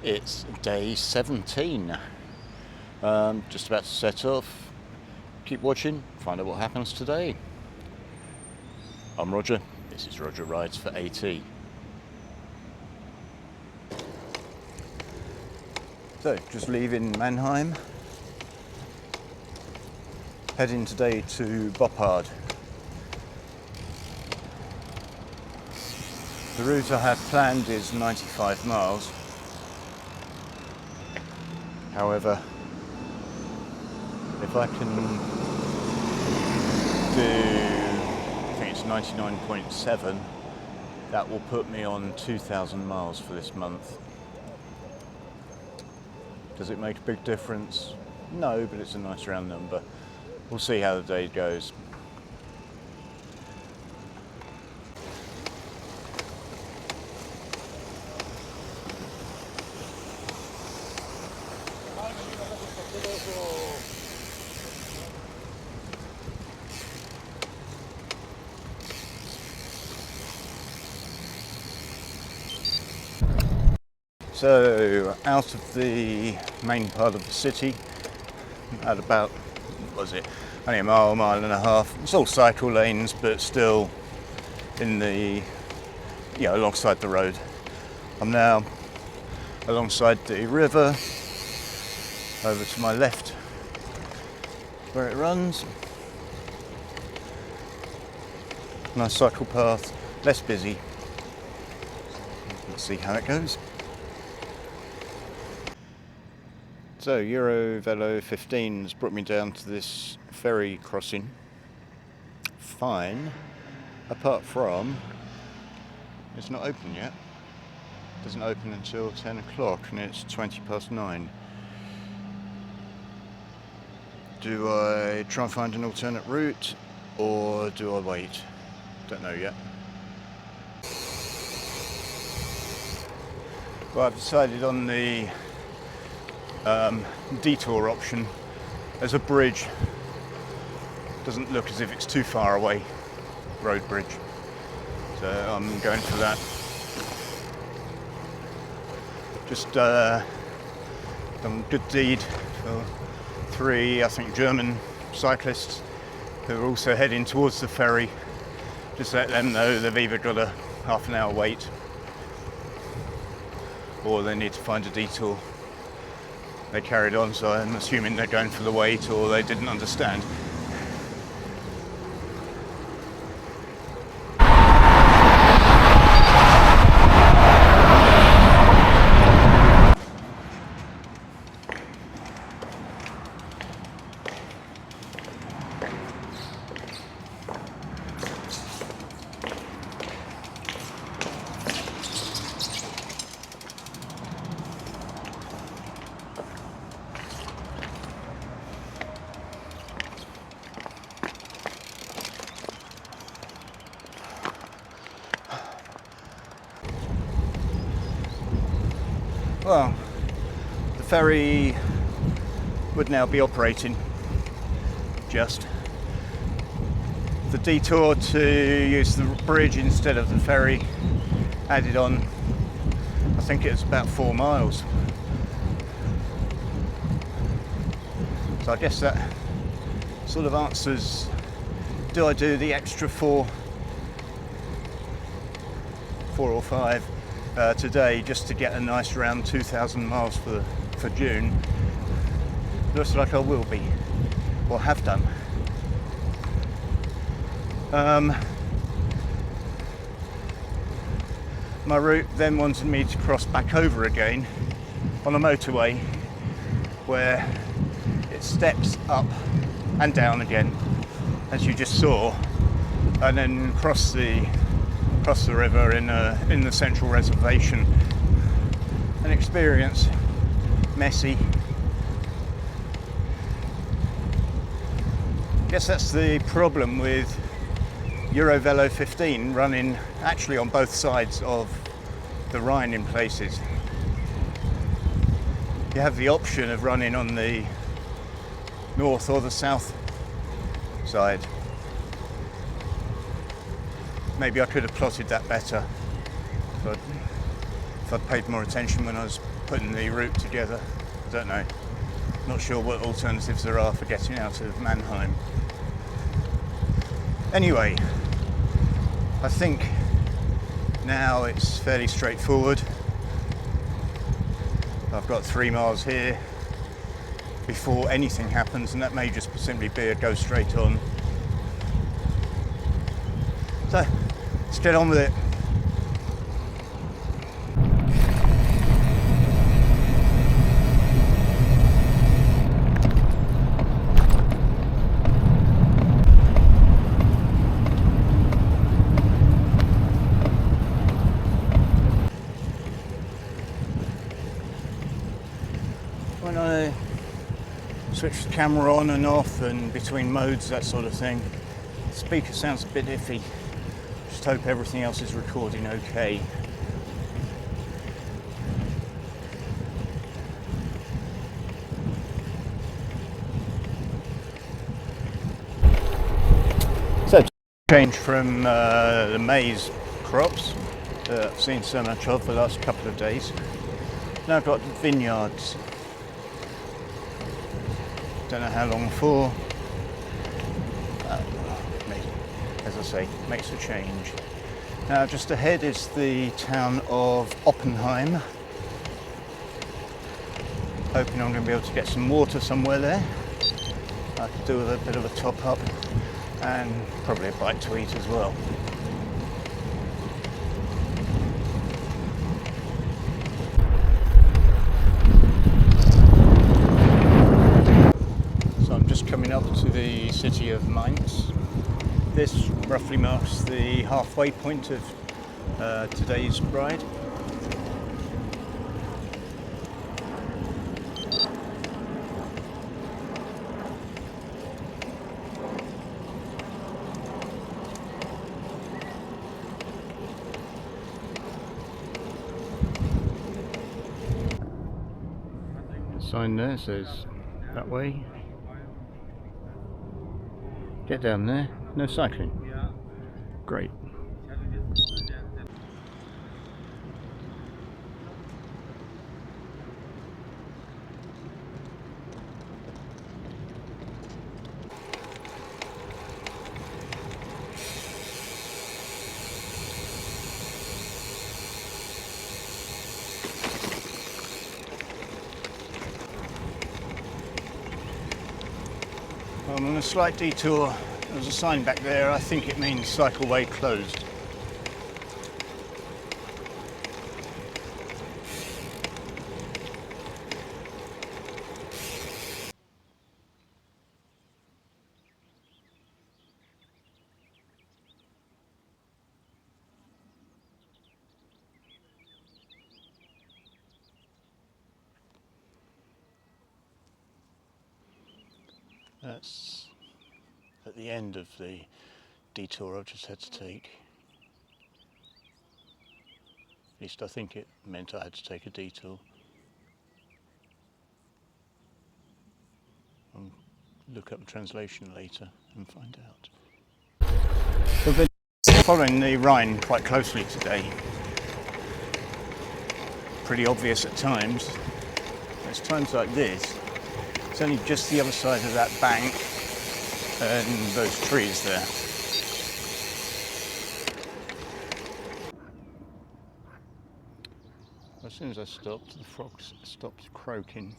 It's day 17. Just about to set off. Keep watching, find out what happens today. I'm Roger. This is Roger Rides for AT. So, just leaving Mannheim. Heading today to Boppard. The route I have planned is 95 miles. However, if I can do, I think it's 99.7, that will put me on 2,000 miles for this month. Does it make a big difference? No, but it's a nice round number. We'll see how the day goes. So, out of the main part of the city, at about, what was it, only a mile and a half. It's all cycle lanes, but still in the, alongside the road. I'm now alongside the river, over to my left, where it runs. Nice cycle path, less busy. Let's see how it goes. So, Eurovelo 15's brought me down to this ferry crossing. Fine, apart from it's not open yet. It doesn't open until 10 o'clock and it's 20 past 9. Do I try and find an alternate route or do I wait? Don't know yet. Well, I've decided on the detour option. There's a bridge. Doesn't look as if it's too far away. Road bridge. So I'm going for that. Just done a good deed for 3, I think, German cyclists who are also heading towards the ferry. Just let them know they've either got a half an hour wait or they need to find a detour. They carried on, so I'm assuming they're going for the wait or they didn't understand. Well, the ferry would now be operating. Just the detour to use the bridge instead of the ferry added on, I think it's about 4 miles. So I guess that sort of answers, do I do the extra 4 or 5 today just to get a nice round 2,000 miles for June? Looks like I will be, or have done. My route then wanted me to cross back over again on a motorway where it steps up and down again, as you just saw, and then cross the river in the central reservation. An experience, messy. I guess that's the problem with Eurovelo 15 running actually on both sides of the Rhine in places. You have the option of running on the north or the south side. Maybe I could have plotted that better, but if I'd paid more attention when I was putting the route together. I don't know. Not sure what alternatives there are for getting out of Mannheim. Anyway, I think now it's fairly straightforward. I've got 3 miles here before anything happens, and that may just simply be a go straight on. So let's get on with it. When I switch the camera on and off and between modes, that sort of thing, the speaker sounds a bit iffy. Just hope everything else is recording okay. So, change from the maize crops that I've seen so much of the last couple of days. Now I've got vineyards. Don't know how long for. As I say, makes a change. Now just ahead is the town of Oppenheim. Hoping I'm going to be able to get some water somewhere there. I could do with a bit of a top up and probably a bite to eat as well. Coming up to the city of Mainz. This roughly marks the halfway point of today's ride. The sign there says that way. Get down there, no cycling. Great. I'm on a slight detour. There's a sign back there. I think it means cycleway closed. That's at the end of the detour I've just had to take. At least I think it meant I had to take a detour. I'll look up the translation later and find out. We've been following the Rhine quite closely today. Pretty obvious at times. There's times like this. It's only just the other side of that bank and those trees there. As soon as I stopped, the frogs stopped croaking.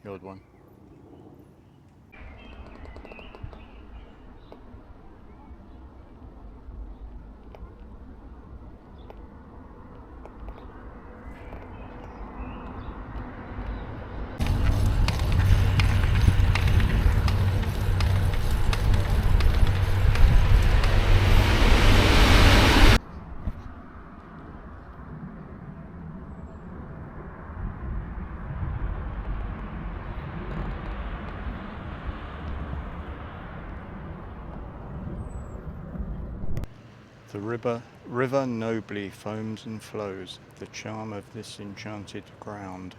The odd one. The river nobly foams and flows, the charm of this enchanted ground,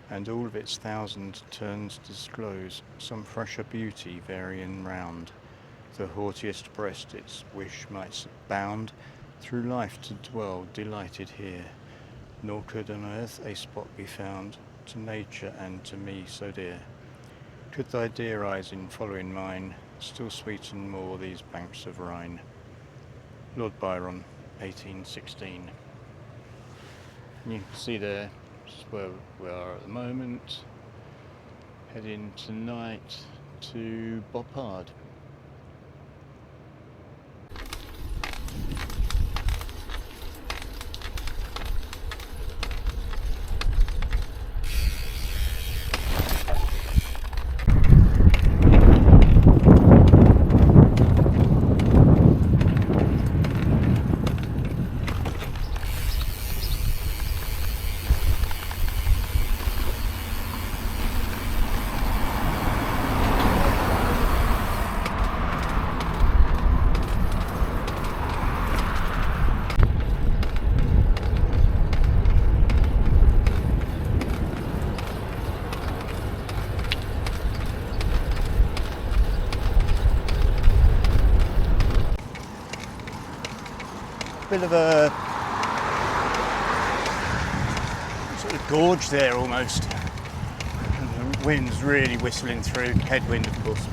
and all of its thousand turns disclose some fresher beauty varying round. The haughtiest breast its wish might bound, through life to dwell delighted here, Nor could on earth a spot be found, to nature and to me so dear. Could thy dear eyes in following mine still sweeten more these banks of Rhine? Lord Byron, 1816. And you can see there just where we are at the moment, heading tonight to Boppard. Bit of a sort of gorge there almost. And the wind's really whistling through, headwind of course.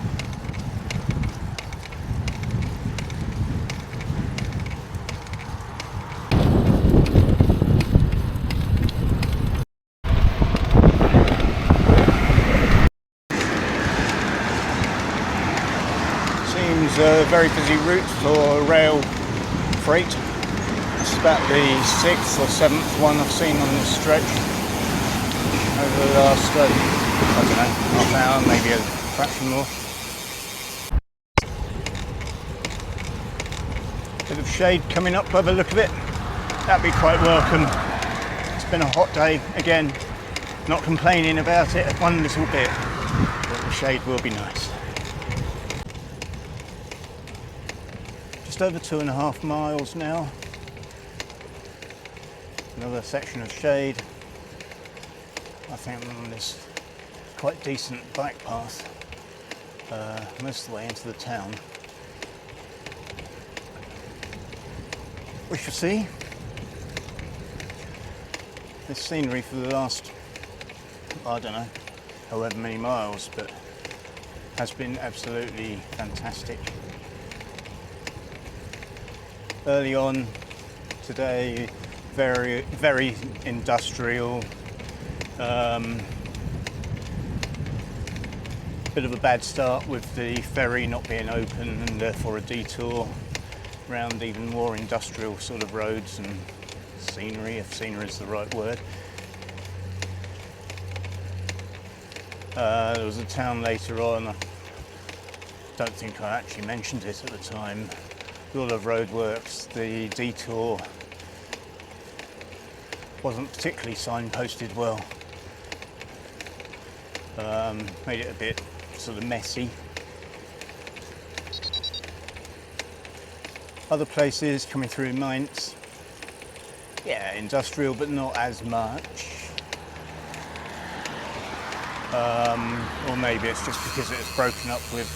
Seems a very busy route for rail freight. It's about the 6th or 7th one I've seen on this stretch over the last, I don't know, half an hour, maybe a fraction more. Bit of shade coming up by the look of it. That'd be quite welcome. It's been a hot day, again, not complaining about it one little bit, but the shade will be nice. Just over 2.5 miles now. Another section of shade. I think I'm on this quite decent bike path most of the way into the town. We shall see. This scenery for the last, I don't know, however many miles, but has been absolutely fantastic. Early on today, very industrial. Bit of a bad start with the ferry not being open and therefore a detour around even more industrial sort of roads and scenery, if scenery is the right word. There was a town later on, I don't think I actually mentioned it at the time, a lot of roadworks. The detour wasn't particularly signposted well. Made it a bit sort of messy. Other places coming through Mainz, yeah, industrial but not as much. Or maybe it's just because it's broken up with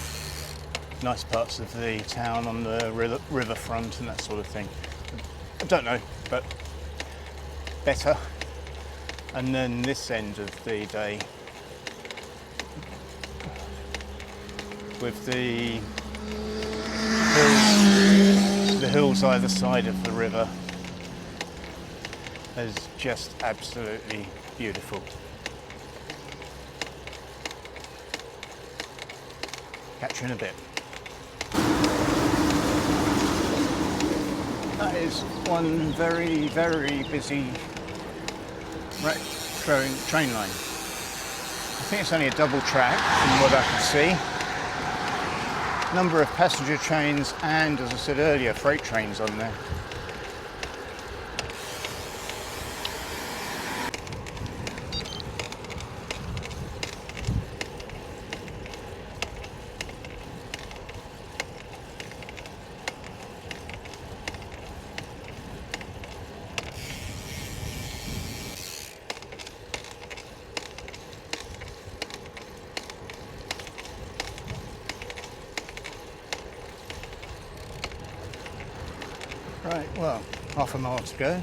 nice parts of the town on the riverfront and that sort of thing. I don't know, but better. And then this end of the day, with the hills either side of the river, is just absolutely beautiful. Catch you in a bit. That is one very, very busy train line. I think it's only a double track from what I can see. Number of passenger trains and, as I said earlier, freight trains on there. Right, well, half a mile to go.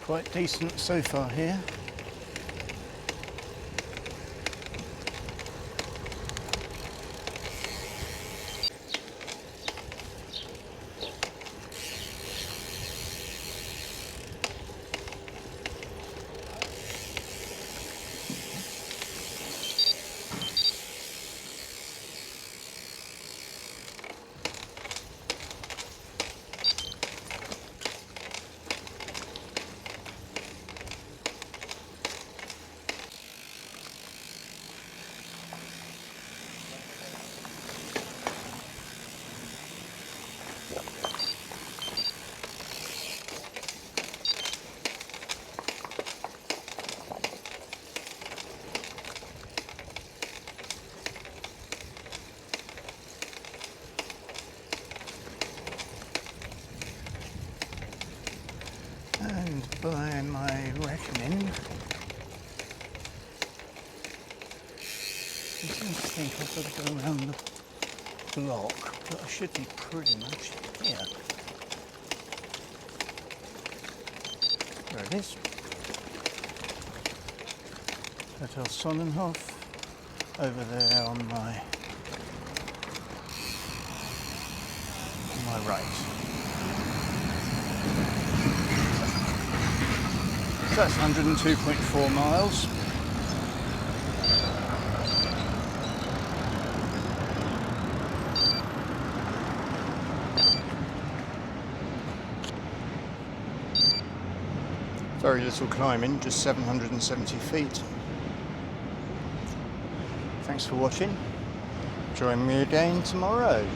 quite decent so far here. And by my reckoning, I seem to think I've got to go around the block, but I should be pretty much here. There it is. Hotel Sonnenhof, over there on my right. So that's 102.4 miles. Very little climbing, just 770 feet. Thanks for watching. Join me again tomorrow.